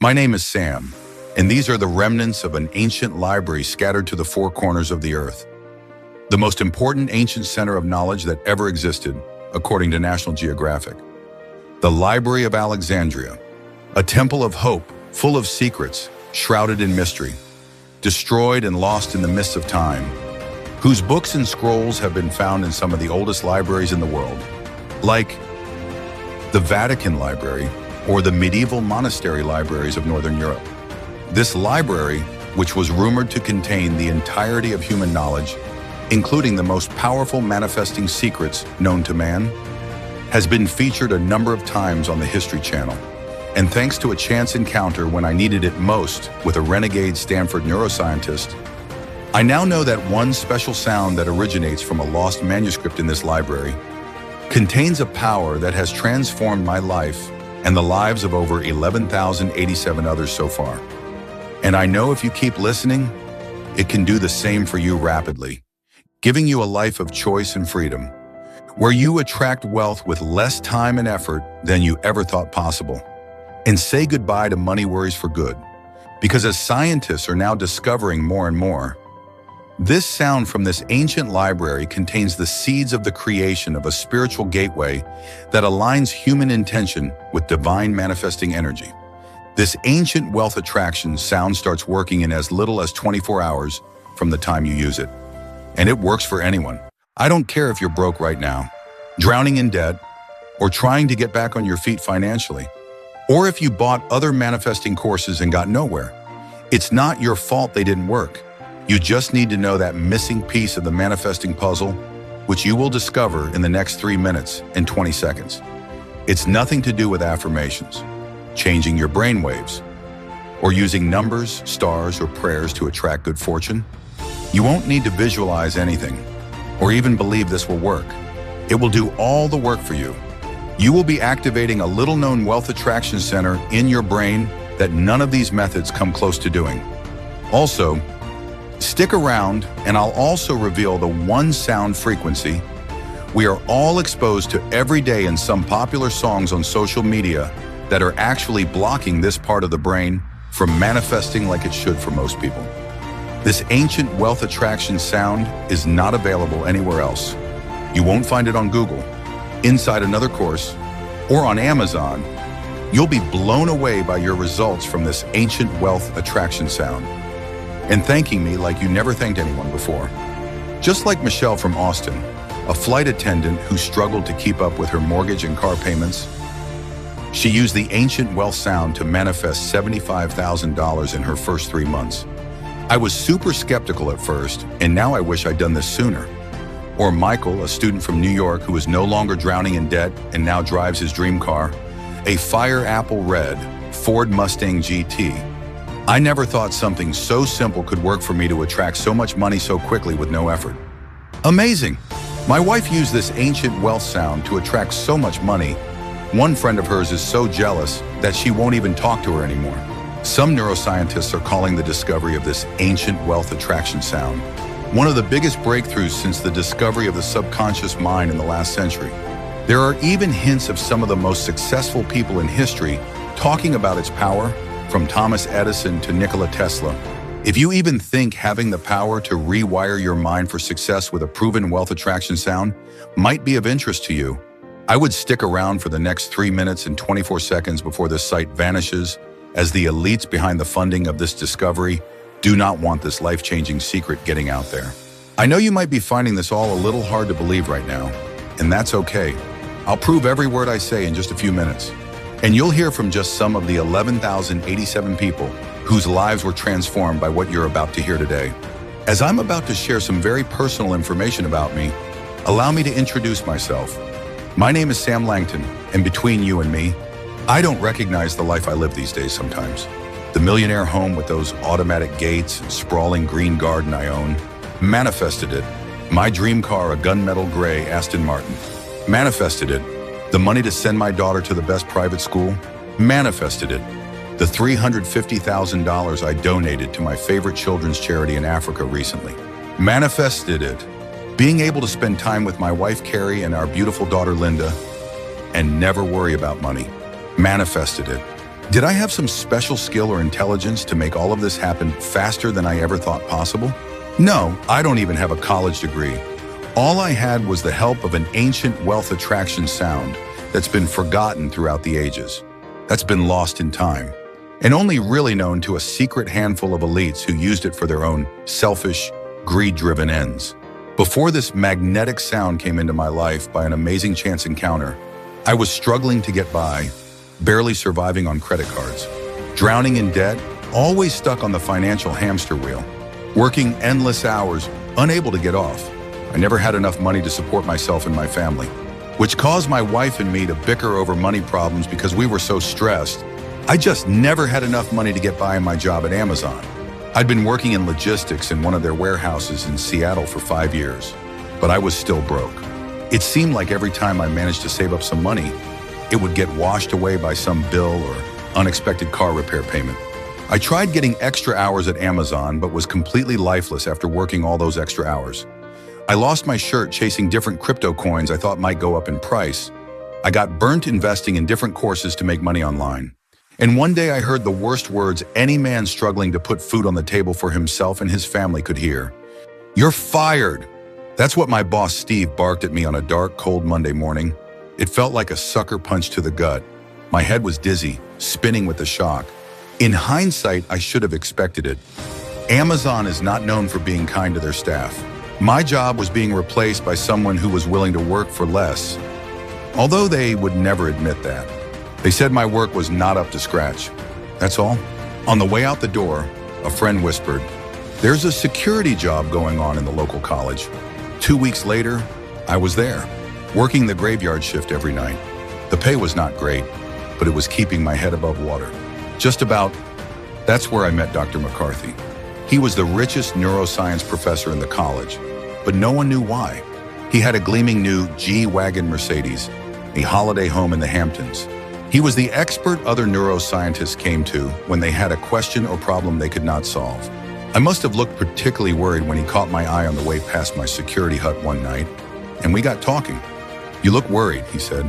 My name is Sam, and these are the remnants of an ancient library scattered to the four corners of the earth. The most important ancient center of knowledge that ever existed, according to National Geographic. The Library of Alexandria, a temple of hope, full of secrets, shrouded in mystery, destroyed and lost in the mists of time, whose books and scrolls have been found in some of the oldest libraries in the world, like the Vatican Library or the medieval monastery libraries of Northern Europe. This library, which was rumored to contain the entirety of human knowledge, including the most powerful manifesting secrets known to man, has been featured a number of times on the History Channel. And thanks to a chance encounter when I needed it most with a renegade Stanford neuroscientist, I now know that one special sound that originates from a lost manuscript in this library contains a power that has transformed my life and the lives of over 11,087 others so far. And I know if you keep listening, it can do the same for you rapidly, giving you a life of choice and freedom, where you attract wealth with less time and effort than you ever thought possible. And say goodbye to money worries for good. Because as scientists are now discovering more and more, this sound from this ancient library contains the seeds of the creation of a spiritual gateway that aligns human intention with divine manifesting energy. This ancient wealth attraction sound starts working in as little as 24 hours from the time you use it. And it works for anyone. I don't care if you're broke right now, drowning in debt, or trying to get back on your feet financially, or if you bought other manifesting courses and got nowhere. It's not your fault they didn't work. You just need to know that missing piece of the manifesting puzzle, which you will discover in the next 3 minutes and 20 seconds. It's nothing to do with affirmations, changing your brain waves, or using numbers, stars, or prayers to attract good fortune. You won't need to visualize anything, or even believe this will work. It will do all the work for you. You will be activating a little-known wealth attraction center in your brain that none of these methods come close to doing. Also, stick around and I'll also reveal the one sound frequency we are all exposed to every day in some popular songs on social media that are actually blocking this part of the brain from manifesting like it should for most people. This ancient wealth attraction sound is not available anywhere else. You won't find it on Google, inside another course, or on Amazon. You'll be blown away by your results from this ancient wealth attraction sound, and thanking me like you never thanked anyone before. Just like Michelle from Austin, a flight attendant who struggled to keep up with her mortgage and car payments, she used the ancient wealth sound to manifest $75,000 in her first 3 months. I was super skeptical at first, and now I wish I'd done this sooner. Or Michael, a student from New York who is no longer drowning in debt and now drives his dream car, a Fire Apple Red Ford Mustang GT. I never thought something so simple could work for me to attract so much money so quickly with no effort. Amazing! My wife used this ancient wealth sound to attract so much money. One friend of hers is so jealous that she won't even talk to her anymore. Some neuroscientists are calling the discovery of this ancient wealth attraction sound one of the biggest breakthroughs since the discovery of the subconscious mind in the last century. There are even hints of some of the most successful people in history talking about its power, from Thomas Edison to Nikola Tesla. If you even think having the power to rewire your mind for success with a proven wealth attraction sound might be of interest to you, I would stick around for the next 3 minutes and 24 seconds before this site vanishes, as the elites behind the funding of this discovery do not want this life-changing secret getting out there. I know you might be finding this all a little hard to believe right now, and that's okay. I'll prove every word I say in just a few minutes. And you'll hear from just some of the 11,087 people whose lives were transformed by what you're about to hear today. As I'm about to share some very personal information about me, allow me to introduce myself. My name is Sam Langton, and between you and me, I don't recognize the life I live these days sometimes. The millionaire home with those automatic gates and sprawling green garden I own, manifested it. My dream car, a gunmetal gray Aston Martin, manifested it. The money to send my daughter to the best private school, manifested it. The $350,000 I donated to my favorite children's charity in Africa recently, manifested it. Being able to spend time with my wife Carrie and our beautiful daughter Linda and never worry about money, manifested it. Did I have some special skill or intelligence to make all of this happen faster than I ever thought possible? No, I don't even have a college degree. All I had was the help of an ancient wealth attraction sound that's been forgotten throughout the ages, that's been lost in time, and only really known to a secret handful of elites who used it for their own selfish, greed-driven ends. Before this magnetic sound came into my life by an amazing chance encounter, I was struggling to get by, barely surviving on credit cards, drowning in debt, always stuck on the financial hamster wheel, working endless hours, unable to get off. I never had enough money to support myself and my family, which caused my wife and me to bicker over money problems because we were so stressed. I just never had enough money to get by in my job at Amazon. I'd been working in logistics in one of their warehouses in Seattle for 5 years, but I was still broke. It seemed like every time I managed to save up some money, it would get washed away by some bill or unexpected car repair payment. I tried getting extra hours at Amazon, but was completely lifeless after working all those extra hours. I lost my shirt chasing different crypto coins I thought might go up in price. I got burnt investing in different courses to make money online. And one day I heard the worst words any man struggling to put food on the table for himself and his family could hear. "You're fired." That's what my boss Steve barked at me on a dark, cold Monday morning. It felt like a sucker punch to the gut. My head was dizzy, spinning with the shock. In hindsight, I should have expected it. Amazon is not known for being kind to their staff. My job was being replaced by someone who was willing to work for less, although they would never admit that. They said my work was not up to scratch. That's all. On the way out the door, a friend whispered, "There's a security job going on in the local college." 2 weeks later, I was there, working the graveyard shift every night. The pay was not great, but it was keeping my head above water. Just about. That's where I met Dr. McCarthy. He was the richest neuroscience professor in the college, but no one knew why. He had a gleaming new G-Wagon Mercedes, a holiday home in the Hamptons. He was the expert other neuroscientists came to when they had a question or problem they could not solve. I must have looked particularly worried when he caught my eye on the way past my security hut one night, and we got talking. "You look worried," he said.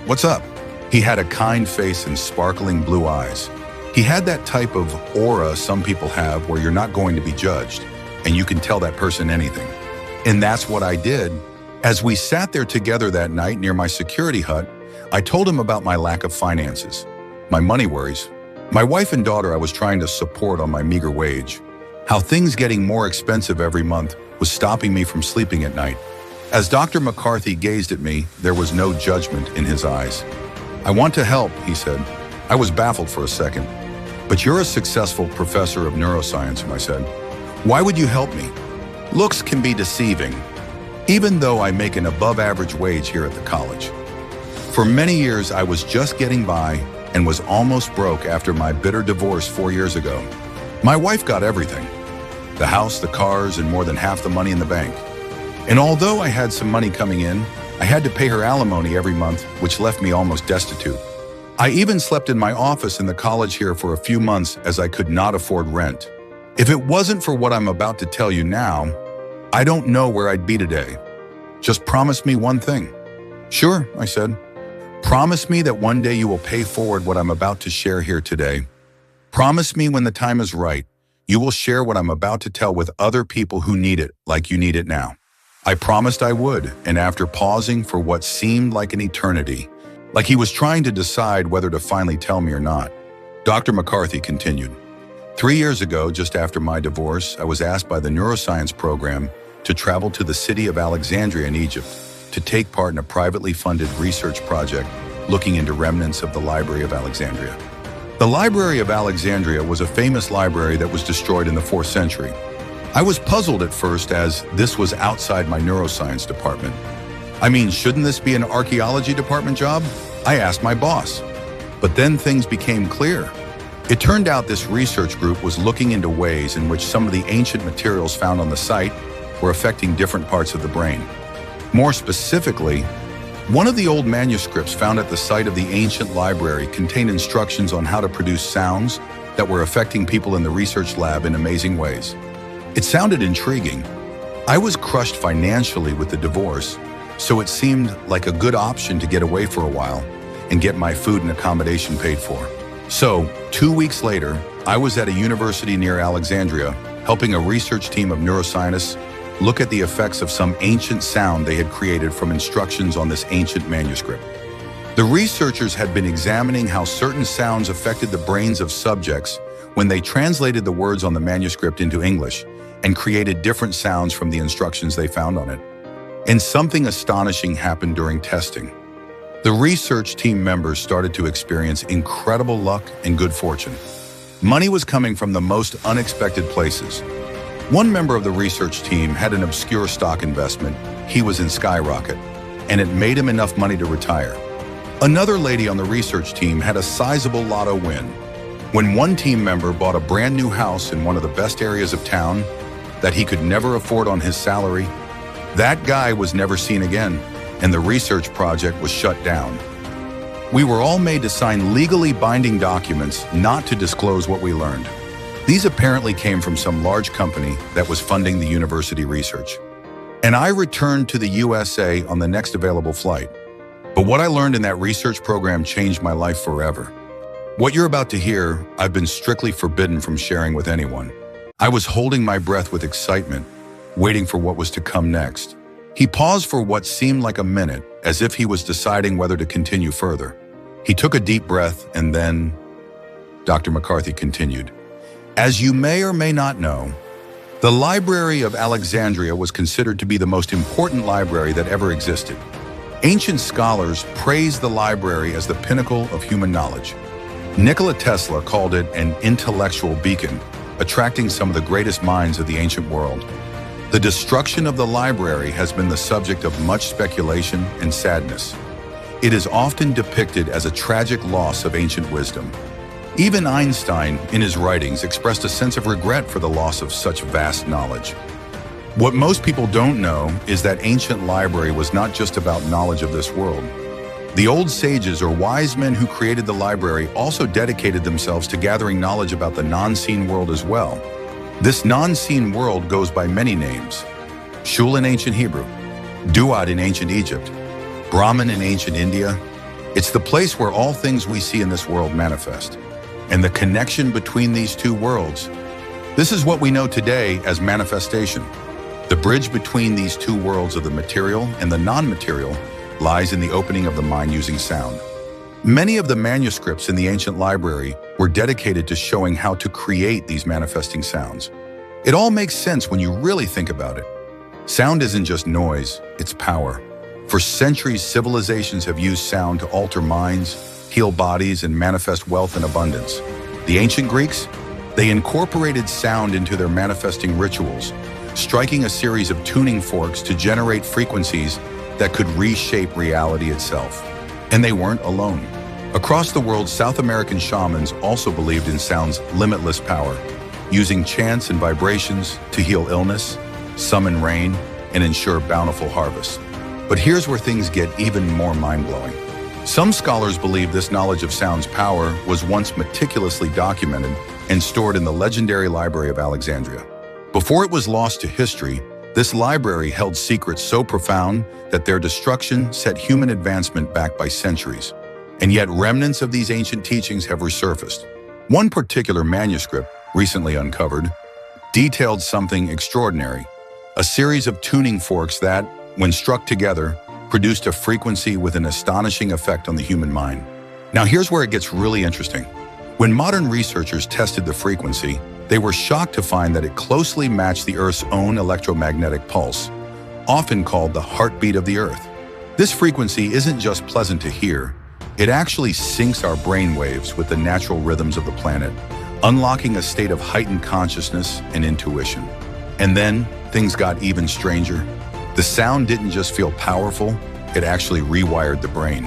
"What's up?" He had a kind face and sparkling blue eyes. He had that type of aura some people have where you're not going to be judged, and you can tell that person anything. And that's what I did. As we sat there together that night near my security hut, I told him about my lack of finances, my money worries, my wife and daughter I was trying to support on my meager wage, how things getting more expensive every month was stopping me from sleeping at night. As Dr. McCarthy gazed at me, there was no judgment in his eyes. "I want to help," he said. I was baffled for a second. "But you're a successful professor of neuroscience," I said. "Why would you help me?" Looks can be deceiving, even though I make an above-average wage here at the college. For many years, I was just getting by and was almost broke after my bitter divorce 4 years ago. My wife got everything: the house, the cars, and more than half the money in the bank. And although I had some money coming in, I had to pay her alimony every month, which left me almost destitute. I even slept in my office in the college here for a few months as I could not afford rent. If it wasn't for what I'm about to tell you now, I don't know where I'd be today. Just promise me one thing." "Sure," I said. "Promise me that one day you will pay forward what I'm about to share here today. Promise me when the time is right, you will share what I'm about to tell with other people who need it like you need it now." I promised I would, and after pausing for what seemed like an eternity, like he was trying to decide whether to finally tell me or not, Dr. McCarthy continued. 3 years ago, just after my divorce, I was asked by the neuroscience program to travel to the city of Alexandria in Egypt to take part in a privately funded research project looking into remnants of the Library of Alexandria. The Library of Alexandria was a famous library that was destroyed in the 4th century. I was puzzled at first as this was outside my neuroscience department. I mean, shouldn't this be an archaeology department job? I asked my boss. But then things became clear. It turned out this research group was looking into ways in which some of the ancient materials found on the site were affecting different parts of the brain. More specifically, one of the old manuscripts found at the site of the ancient library contained instructions on how to produce sounds that were affecting people in the research lab in amazing ways. It sounded intriguing. I was crushed financially with the divorce, so it seemed like a good option to get away for a while and get my food and accommodation paid for. So, 2 weeks later, I was at a university near Alexandria, helping a research team of neuroscientists look at the effects of some ancient sound they had created from instructions on this ancient manuscript. The researchers had been examining how certain sounds affected the brains of subjects when they translated the words on the manuscript into English and created different sounds from the instructions they found on it. And something astonishing happened during testing. The research team members started to experience incredible luck and good fortune. Money was coming from the most unexpected places. One member of the research team had an obscure stock investment. He was in Skyrocket, and it made him enough money to retire. Another lady on the research team had a sizable lotto win. When one team member bought a brand new house in one of the best areas of town that he could never afford on his salary, that guy was never seen again, and the research project was shut down. We were all made to sign legally binding documents not to disclose what we learned. These apparently came from some large company that was funding the university research. And I returned to the USA on the next available flight. But what I learned in that research program changed my life forever. What you're about to hear, I've been strictly forbidden from sharing with anyone. I was holding my breath with excitement, waiting for what was to come next. He paused for what seemed like a minute, as if he was deciding whether to continue further. He took a deep breath, and then Dr. McCarthy continued. As you may or may not know, the Library of Alexandria was considered to be the most important library that ever existed. Ancient scholars praised the library as the pinnacle of human knowledge. Nikola Tesla called it an intellectual beacon, attracting some of the greatest minds of the ancient world. The destruction of the library has been the subject of much speculation and sadness. It is often depicted as a tragic loss of ancient wisdom. Even Einstein, in his writings, expressed a sense of regret for the loss of such vast knowledge. What most people don't know is that ancient library was not just about knowledge of this world. The old sages or wise men who created the library also dedicated themselves to gathering knowledge about the non-seen world as well. This non-seen world goes by many names. Shul in ancient Hebrew, Duat in ancient Egypt, Brahman in ancient India. It's the place where all things we see in this world manifest. And the connection between these two worlds, this is what we know today as manifestation. The bridge between these two worlds of the material and the non-material lies in the opening of the mind using sound. Many of the manuscripts in the ancient library were dedicated to showing how to create these manifesting sounds. It all makes sense when you really think about it. Sound isn't just noise, it's power. For centuries, civilizations have used sound to alter minds, heal bodies, and manifest wealth and abundance. The ancient Greeks, they incorporated sound into their manifesting rituals, striking a series of tuning forks to generate frequencies that could reshape reality itself. And they weren't alone. Across the world, South American shamans also believed in sound's limitless power, using chants and vibrations to heal illness, summon rain, and ensure bountiful harvests. But here's where things get even more mind-blowing. Some scholars believe this knowledge of sound's power was once meticulously documented and stored in the legendary Library of Alexandria. Before it was lost to history, this library held secrets so profound that their destruction set human advancement back by centuries. And yet remnants of these ancient teachings have resurfaced. One particular manuscript, recently uncovered, detailed something extraordinary, a series of tuning forks that, when struck together, produced a frequency with an astonishing effect on the human mind. Now here's where it gets really interesting. When modern researchers tested the frequency, they were shocked to find that it closely matched the Earth's own electromagnetic pulse, often called the heartbeat of the Earth. This frequency isn't just pleasant to hear, it actually syncs our brain waves with the natural rhythms of the planet, unlocking a state of heightened consciousness and intuition. And then, things got even stranger. The sound didn't just feel powerful, it actually rewired the brain.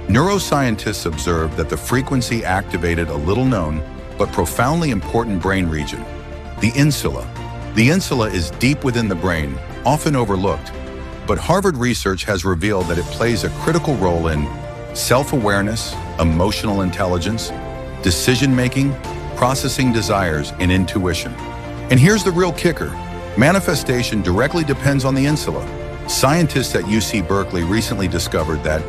Neuroscientists observed that the frequency activated a little-known but profoundly important brain region, the insula. The insula is deep within the brain, often overlooked, but Harvard research has revealed that it plays a critical role in self-awareness, emotional intelligence, decision-making, processing desires, and intuition. And here's the real kicker. Manifestation directly depends on the insula. Scientists at UC Berkeley recently discovered that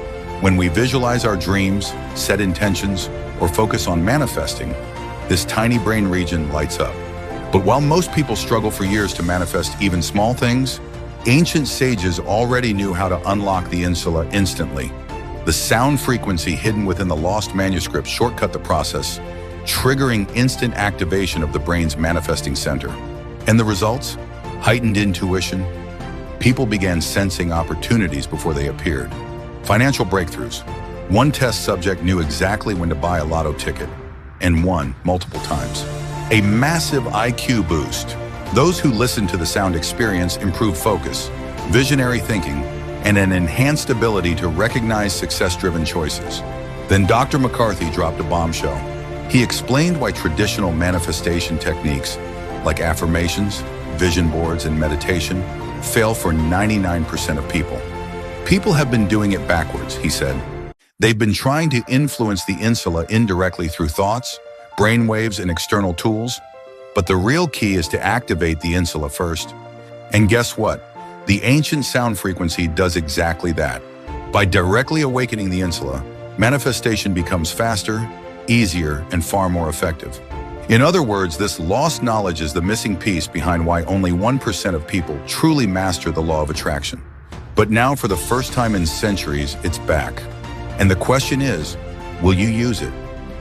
when we visualize our dreams, set intentions, or focus on manifesting, this tiny brain region lights up. But while most people struggle for years to manifest even small things, ancient sages already knew how to unlock the insula instantly. The sound frequency hidden within the lost manuscript shortcut the process, triggering instant activation of the brain's manifesting center. And the results? Heightened intuition. People began sensing opportunities before they appeared. Financial breakthroughs. One test subject knew exactly when to buy a lotto ticket, and won multiple times. A massive IQ boost. Those who listened to the sound experience improved focus, visionary thinking, and an enhanced ability to recognize success-driven choices. Then Dr. McCarthy dropped a bombshell. He explained why traditional manifestation techniques like affirmations, vision boards, and meditation fail for 99% of people. People have been doing it backwards, he said. They've been trying to influence the insula indirectly through thoughts, brainwaves, and external tools, but the real key is to activate the insula first. And guess what? The ancient sound frequency does exactly that. By directly awakening the insula, manifestation becomes faster, easier, and far more effective. In other words, this lost knowledge is the missing piece behind why only 1% of people truly master the law of attraction. But now, for the first time in centuries, it's back. And the question is, will you use it?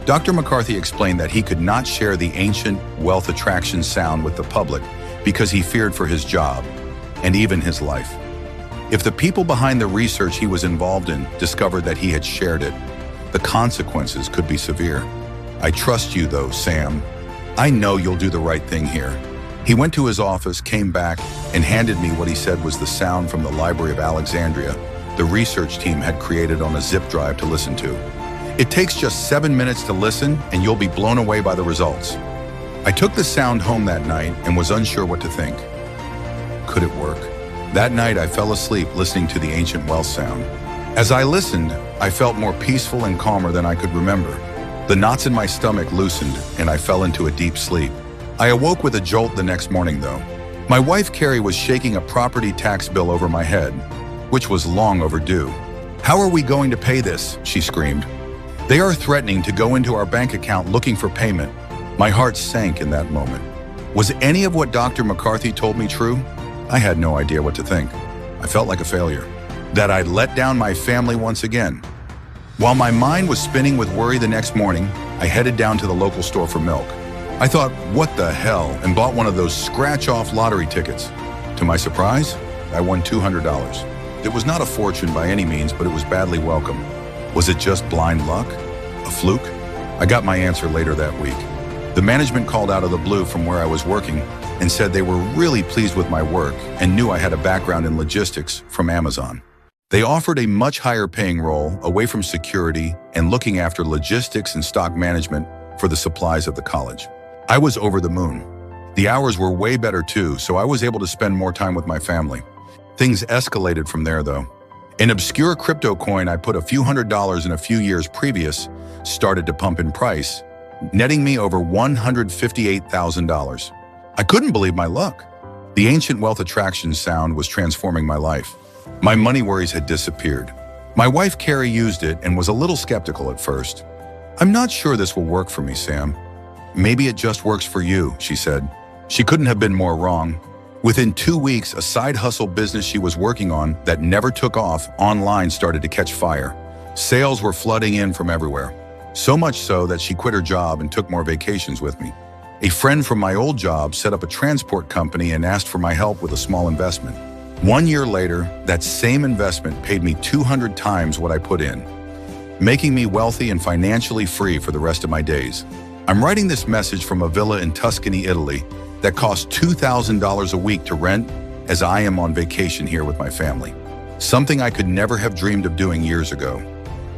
Dr. McCarthy explained that he could not share the ancient wealth attraction sound with the public because he feared for his job and even his life. If the people behind the research he was involved in discovered that he had shared it, the consequences could be severe. I trust you though, Sam. I know you'll do the right thing here. He went to his office, came back, and handed me what he said was the sound from the Library of Alexandria the research team had created on a zip drive to listen to. It takes just 7 minutes to listen, and you'll be blown away by the results. I took the sound home that night and was unsure what to think. Could it work? That night, I fell asleep listening to the ancient wealth sound. As I listened, I felt more peaceful and calmer than I could remember. The knots in my stomach loosened, and I fell into a deep sleep. I awoke with a jolt the next morning, though. My wife, Carrie, was shaking a property tax bill over my head, which was long overdue. "How are we going to pay this?" she screamed. "They are threatening to go into our bank account looking for payment." My heart sank in that moment. Was any of what Dr. McCarthy told me true? I had no idea what to think. I felt like a failure, that I'd let down my family once again. While my mind was spinning with worry the next morning, I headed down to the local store for milk. I thought, what the hell, and bought one of those scratch-off lottery tickets. To my surprise, I won $200. It was not a fortune by any means, but it was badly welcome. Was it just blind luck? A fluke? I got my answer later that week. The management called out of the blue from where I was working and said they were really pleased with my work and knew I had a background in logistics from Amazon. They offered a much higher paying role away from security and looking after logistics and stock management for the supplies of the college. I was over the moon. The hours were way better too, so I was able to spend more time with my family. Things escalated from there though. An obscure crypto coin I put a few $100s in a few years previous started to pump in price, netting me over $158,000. I couldn't believe my luck. The ancient wealth attraction sound was transforming my life. My money worries had disappeared. My wife Carrie used it and was a little skeptical at first. "I'm not sure this will work for me, Sam." "Maybe it just works for you," she said. She couldn't have been more wrong. Within 2 weeks, a side hustle business she was working on that never took off online started to catch fire. Sales were flooding in from everywhere. So much so that she quit her job and took more vacations with me. A friend from my old job set up a transport company and asked for my help with a small investment. 1 year later, that same investment paid me 200 times what I put in, making me wealthy and financially free for the rest of my days. I'm writing this message from a villa in Tuscany, Italy, that costs $2,000 a week to rent as I am on vacation here with my family. Something I could never have dreamed of doing years ago.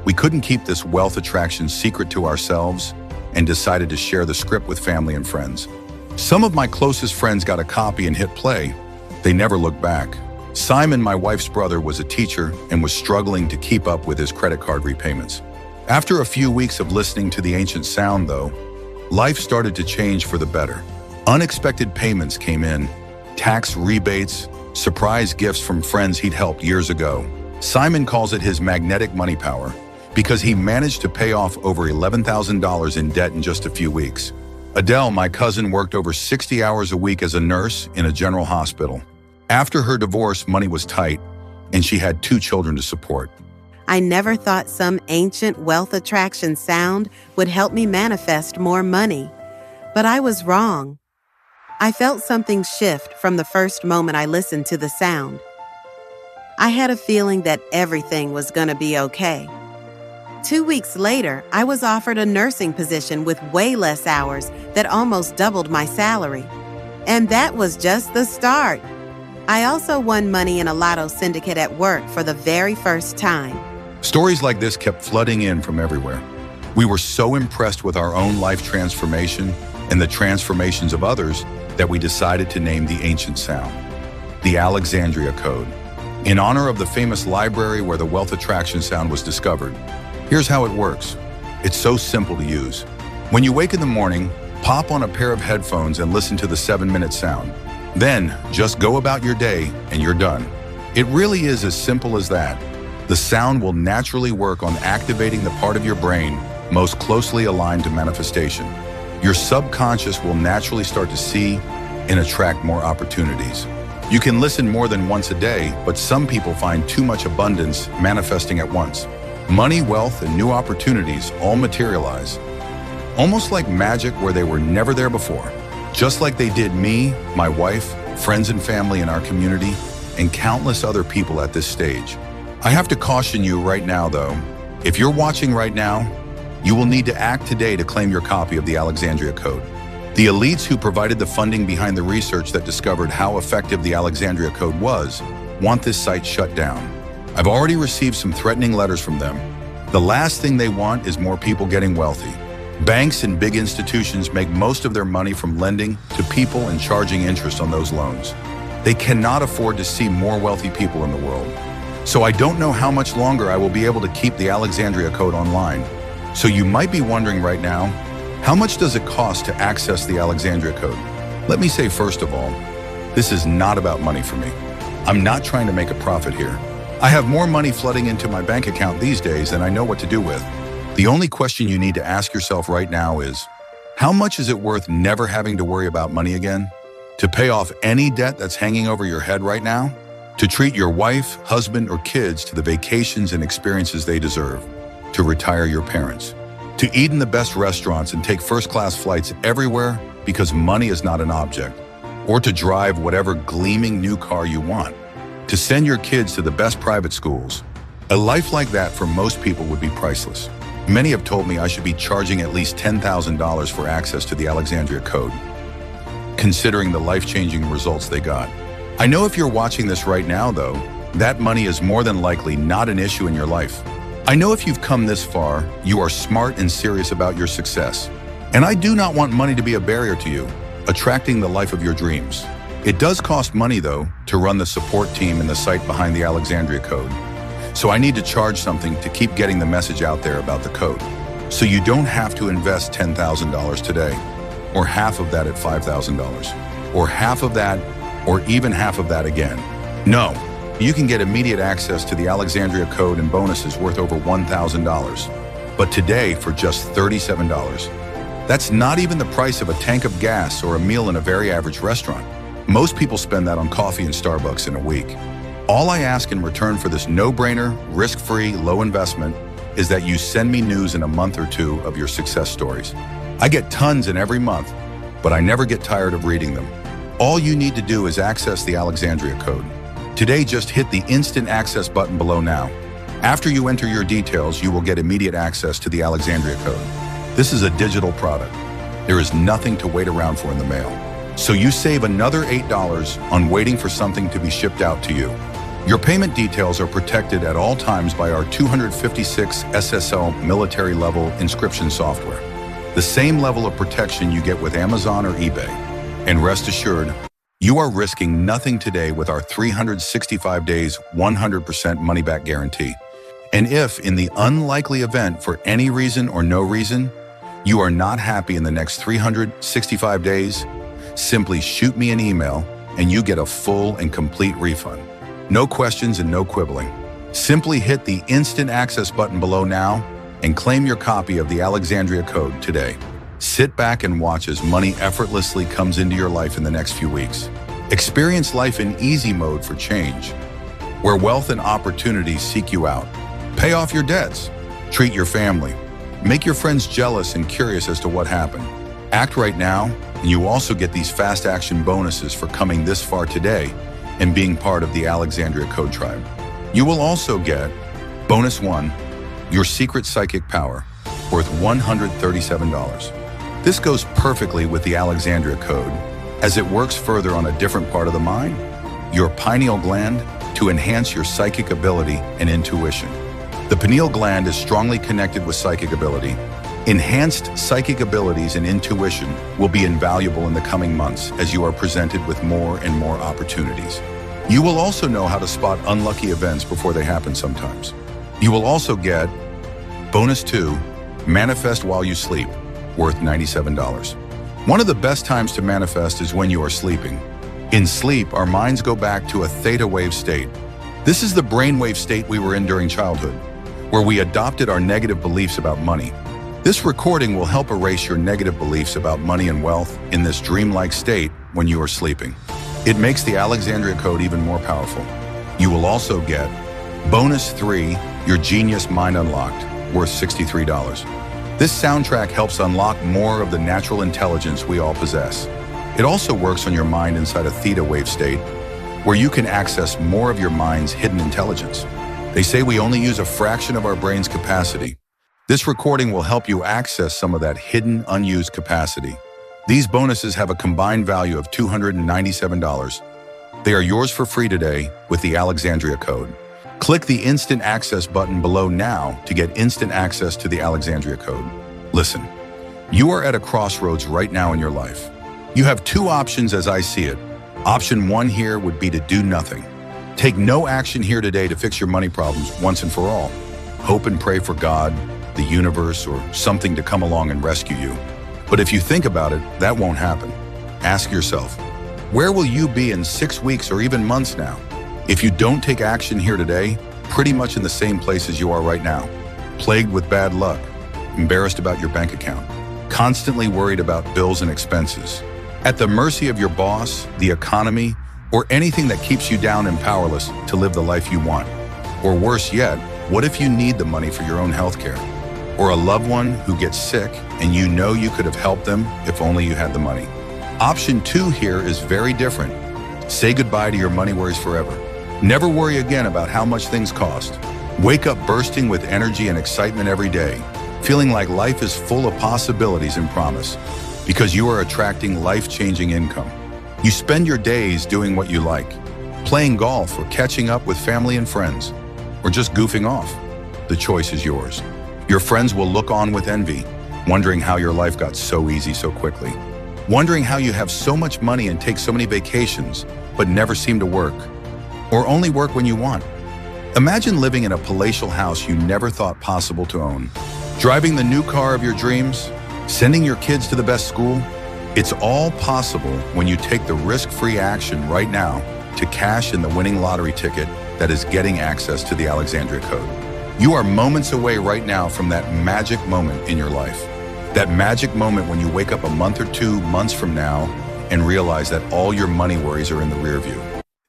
We couldn't keep this wealth attraction secret to ourselves and decided to share the script with family and friends. Some of my closest friends got a copy and hit play. They never looked back. Simon, my wife's brother, was a teacher and was struggling to keep up with his credit card repayments. After a few weeks of listening to the ancient sound, though, life started to change for the better. Unexpected payments came in, tax rebates, surprise gifts from friends he'd helped years ago. Simon calls it his magnetic money power because he managed to pay off over $11,000 in debt in just a few weeks. Adele, my cousin, worked over 60 hours a week as a nurse in a general hospital. After her divorce, money was tight, and she had 2 children to support. I never thought some ancient wealth attraction sound would help me manifest more money. But I was wrong. I felt something shift from the first moment I listened to the sound. I had a feeling that everything was going to be okay. 2 weeks later, I was offered a nursing position with way less hours that almost doubled my salary. And that was just the start. I also won money in a lotto syndicate at work for the very first time. Stories like this kept flooding in from everywhere. We were so impressed with our own life transformation and the transformations of others that we decided to name the ancient sound, the Alexandria Code, in honor of the famous library where the wealth attraction sound was discovered. Here's how it works. It's so simple to use. When you wake in the morning, pop on a pair of headphones and listen to the 7-minute sound. Then, just go about your day and you're done. It really is as simple as that. The sound will naturally work on activating the part of your brain most closely aligned to manifestation. Your subconscious will naturally start to see and attract more opportunities. You can listen more than once a day, but some people find too much abundance manifesting at once. Money, wealth, and new opportunities all materialize. Almost like magic where they were never there before. Just like they did me, my wife, friends and family in our community, and countless other people at this stage. I have to caution you right now, though. If you're watching right now, you will need to act today to claim your copy of the Alexandria Code. The elites who provided the funding behind the research that discovered how effective the Alexandria Code was want this site shut down. I've already received some threatening letters from them. The last thing they want is more people getting wealthy. Banks and big institutions make most of their money from lending to people and charging interest on those loans. They cannot afford to see more wealthy people in the world. So I don't know how much longer I will be able to keep the Alexandria Code online. So you might be wondering right now, how much does it cost to access the Alexandria Code? Let me say first of all, this is not about money for me. I'm not trying to make a profit here. I have more money flooding into my bank account these days than I know what to do with. The only question you need to ask yourself right now is, how much is it worth never having to worry about money again? To pay off any debt that's hanging over your head right now? To treat your wife, husband, or kids to the vacations and experiences they deserve? To retire your parents? To eat in the best restaurants and take first-class flights everywhere because money is not an object? Or to drive whatever gleaming new car you want? To send your kids to the best private schools? A life like that for most people would be priceless. Many have told me I should be charging at least $10,000 for access to the Alexandria Code, considering the life-changing results they got. I know if you're watching this right now, though, that money is more than likely not an issue in your life. I know if you've come this far, you are smart and serious about your success. And I do not want money to be a barrier to you, attracting the life of your dreams. It does cost money, though, to run the support team and the site behind the Alexandria Code. So I need to charge something to keep getting the message out there about the code. So you don't have to invest $10,000 today, or half of that at $5,000, or half of that, or even half of that again. No, you can get immediate access to the Alexandria Code and bonuses worth over $1,000. But today, for just $37. That's not even the price of a tank of gas or a meal in a very average restaurant. Most people spend that on coffee in Starbucks in a week. All I ask in return for this no-brainer, risk-free, low investment is that you send me news in a month or 2 of your success stories. I get tons in every month, but I never get tired of reading them. All you need to do is access the Alexandria Code. Today, just hit the instant access button below now. After you enter your details, you will get immediate access to the Alexandria Code. This is a digital product. There is nothing to wait around for in the mail. So you save another $8 on waiting for something to be shipped out to you. Your payment details are protected at all times by our 256 SSL military-level encryption software, the same level of protection you get with Amazon or eBay. And rest assured, you are risking nothing today with our 365 days, 100% money-back guarantee. And if, in the unlikely event for any reason or no reason, you are not happy in the next 365 days, simply shoot me an email and you get a full and complete refund. No questions and no quibbling. Simply hit the instant access button below now and claim your copy of the Alexandria Code today. Sit back and watch as money effortlessly comes into your life in the next few weeks. Experience life in easy mode for change, where wealth and opportunities seek you out. Pay off your debts, treat your family, make your friends jealous and curious as to what happened. Act right now, and you also get these fast action bonuses for coming this far today and being part of the Alexandria Code tribe. You will also get Bonus 1, your secret psychic power, worth $137. This goes perfectly with the Alexandria Code, as it works further on a different part of the mind, your pineal gland, to enhance your psychic ability and intuition. The pineal gland is strongly connected with psychic ability. Enhanced psychic abilities and intuition will be invaluable in the coming months as you are presented with more and more opportunities. You will also know how to spot unlucky events before they happen sometimes. You will also get Bonus 2, Manifest While You Sleep, worth $97. One of the best times to manifest is when you are sleeping. In sleep, our minds go back to a theta wave state. This is the brainwave state we were in during childhood, where we adopted our negative beliefs about money. This recording will help erase your negative beliefs about money and wealth in this dreamlike state when you are sleeping. It makes the Alexandria Code even more powerful. You will also get Bonus 3, Your Genius Mind Unlocked, worth $63. This soundtrack helps unlock more of the natural intelligence we all possess. It also works on your mind inside a theta wave state, where you can access more of your mind's hidden intelligence. They say we only use a fraction of our brain's capacity. This recording will help you access some of that hidden, unused capacity. These bonuses have a combined value of $297. They are yours for free today with the Alexandria Code. Click the Instant Access button below now to get instant access to the Alexandria Code. Listen, you are at a crossroads right now in your life. You have two options as I see it. Option 1 here would be to do nothing. Take no action here today to fix your money problems once and for all. Hope and pray for God, the universe, or something to come along and rescue you. But if you think about it, that won't happen. Ask yourself, where will you be in 6 weeks or even months now? If you don't take action here today, pretty much in the same place as you are right now. Plagued with bad luck, embarrassed about your bank account, constantly worried about bills and expenses, at the mercy of your boss, the economy, or anything that keeps you down and powerless to live the life you want. Or worse yet, what if you need the money for your own health care? Or a loved one who gets sick and you know you could have helped them if only you had the money. Option 2 here is very different. Say goodbye to your money worries forever. Never worry again about how much things cost. Wake up bursting with energy and excitement every day, feeling like life is full of possibilities and promise, because you are attracting life-changing income. You spend your days doing what you like, playing golf or catching up with family and friends, or just goofing off. The choice is yours. Your friends will look on with envy, wondering how your life got so easy so quickly, wondering how you have so much money and take so many vacations, but never seem to work, or only work when you want. Imagine living in a palatial house you never thought possible to own, driving the new car of your dreams, sending your kids to the best school. It's all possible when you take the risk-free action right now to cash in the winning lottery ticket that is getting access to the Alexandria Code. You are moments away right now from that magic moment in your life. That magic moment when you wake up a month or 2 months from now and realize that all your money worries are in the rear view.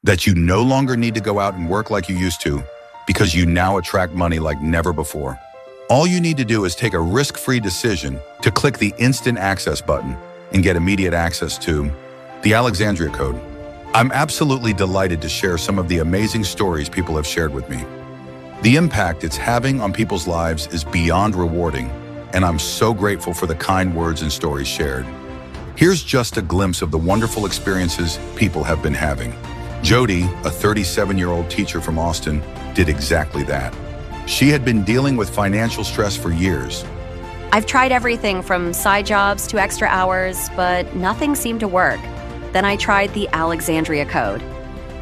That you no longer need to go out and work like you used to because you now attract money like never before. All you need to do is take a risk-free decision to click the instant access button and get immediate access to the Alexandria Code. I'm absolutely delighted to share some of the amazing stories people have shared with me. The impact it's having on people's lives is beyond rewarding, and I'm so grateful for the kind words and stories shared. Here's just a glimpse of the wonderful experiences people have been having. Jody, a 37-year-old teacher from Austin, did exactly that. She had been dealing with financial stress for years. I've tried everything from side jobs to extra hours, but nothing seemed to work. Then I tried the Alexandria Code.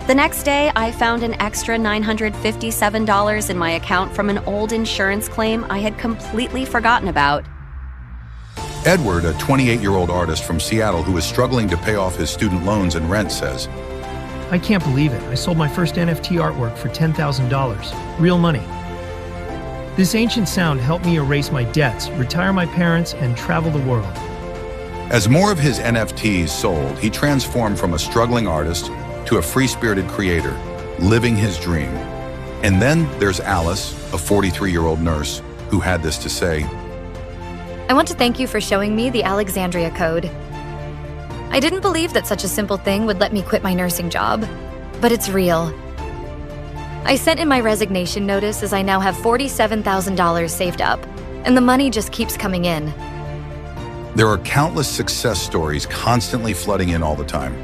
The next day, I found an extra $957 in my account from an old insurance claim I had completely forgotten about. Edward, a 28-year-old artist from Seattle who is struggling to pay off his student loans and rent, says, I can't believe it. I sold my first NFT artwork for $10,000. Real money. This ancient sound helped me erase my debts, retire my parents, and travel the world. As more of his NFTs sold, he transformed from a struggling artist to a free-spirited creator, living his dream. And then there's Alice, a 43-year-old nurse, who had this to say. I want to thank you for showing me the Alexandria Code. I didn't believe that such a simple thing would let me quit my nursing job, but it's real. I sent in my resignation notice as I now have $47,000 saved up, and the money just keeps coming in. There are countless success stories constantly flooding in all the time.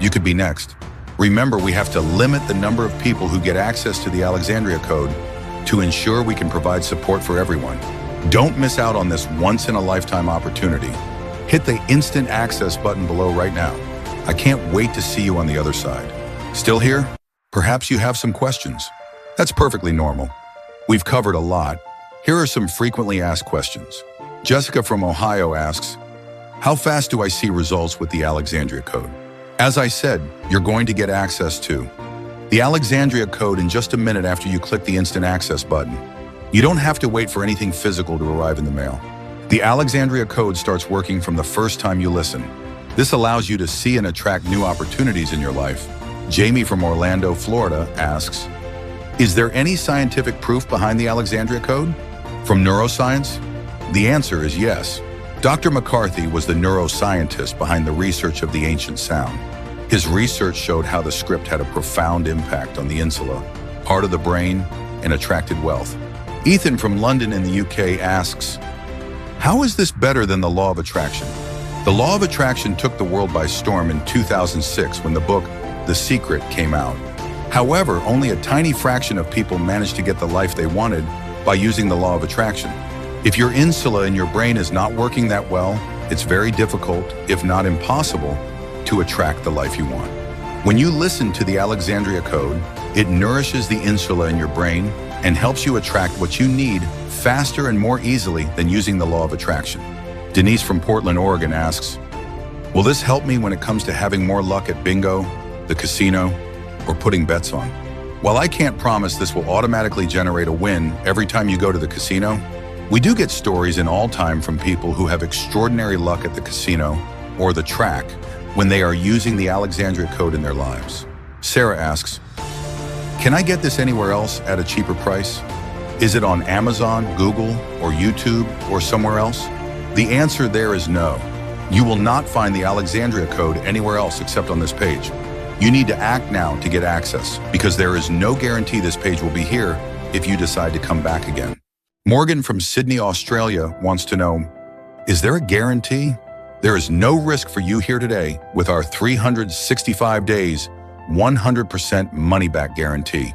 You could be next. Remember, we have to limit the number of people who get access to the Alexandria Code to ensure we can provide support for everyone. Don't miss out on this once-in-a-lifetime opportunity. Hit the instant access button below right now. I can't wait to see you on the other side. Still here? Perhaps you have some questions. That's perfectly normal. We've covered a lot. Here are some frequently asked questions. Jessica from Ohio asks, how fast do I see results with the Alexandria Code? As I said, you're going to get access to the Alexandria Code in just a minute after you click the instant access button. You don't have to wait for anything physical to arrive in the mail. The Alexandria Code starts working from the first time you listen. This allows you to see and attract new opportunities in your life. Jamie from Orlando, Florida asks, is there any scientific proof behind the Alexandria Code? From neuroscience? The answer is yes. Dr. McCarthy was the neuroscientist behind the research of the ancient sound. His research showed how the script had a profound impact on the insula, part of the brain, and attracted wealth. Ethan from London in the UK asks, how is this better than the law of attraction? The law of attraction took the world by storm in 2006 when the book The Secret came out. However, only a tiny fraction of people managed to get the life they wanted by using the law of attraction. If your insula in your brain is not working that well, it's very difficult, if not impossible, to attract the life you want. When you listen to the Alexandria Code, it nourishes the insula in your brain and helps you attract what you need faster and more easily than using the law of attraction. Denise from Portland, Oregon asks, will this help me when it comes to having more luck at bingo, the casino, or putting bets on? While I can't promise this will automatically generate a win every time you go to the casino, we do get stories in all time from people who have extraordinary luck at the casino or the track when they are using the Alexandria Code in their lives. Sarah asks, can I get this anywhere else at a cheaper price? Is it on Amazon, Google, or YouTube, or somewhere else? The answer there is no. You will not find the Alexandria Code anywhere else except on this page. You need to act now to get access, because there is no guarantee this page will be here if you decide to come back again. Morgan from Sydney, Australia wants to know, is there a guarantee? There is no risk for you here today with our 365 days, 100% money-back guarantee.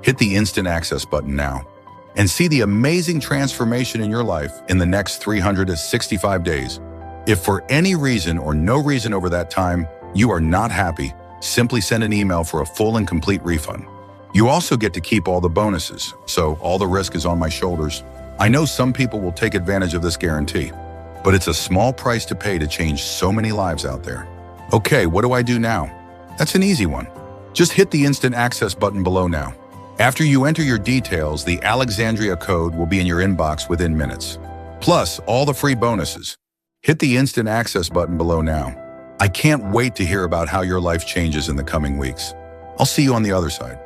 Hit the instant access button now and see the amazing transformation in your life in the next 365 days. If for any reason or no reason over that time you are not happy, simply send an email for a full and complete refund. You also get to keep all the bonuses, so all the risk is on my shoulders. I know some people will take advantage of this guarantee, but it's a small price to pay to change so many lives out there. Okay, what do I do now? That's an easy one. Just hit the instant access button below now. After you enter your details, the Alexandria Code will be in your inbox within minutes. Plus, all the free bonuses. Hit the instant access button below now. I can't wait to hear about how your life changes in the coming weeks. I'll see you on the other side.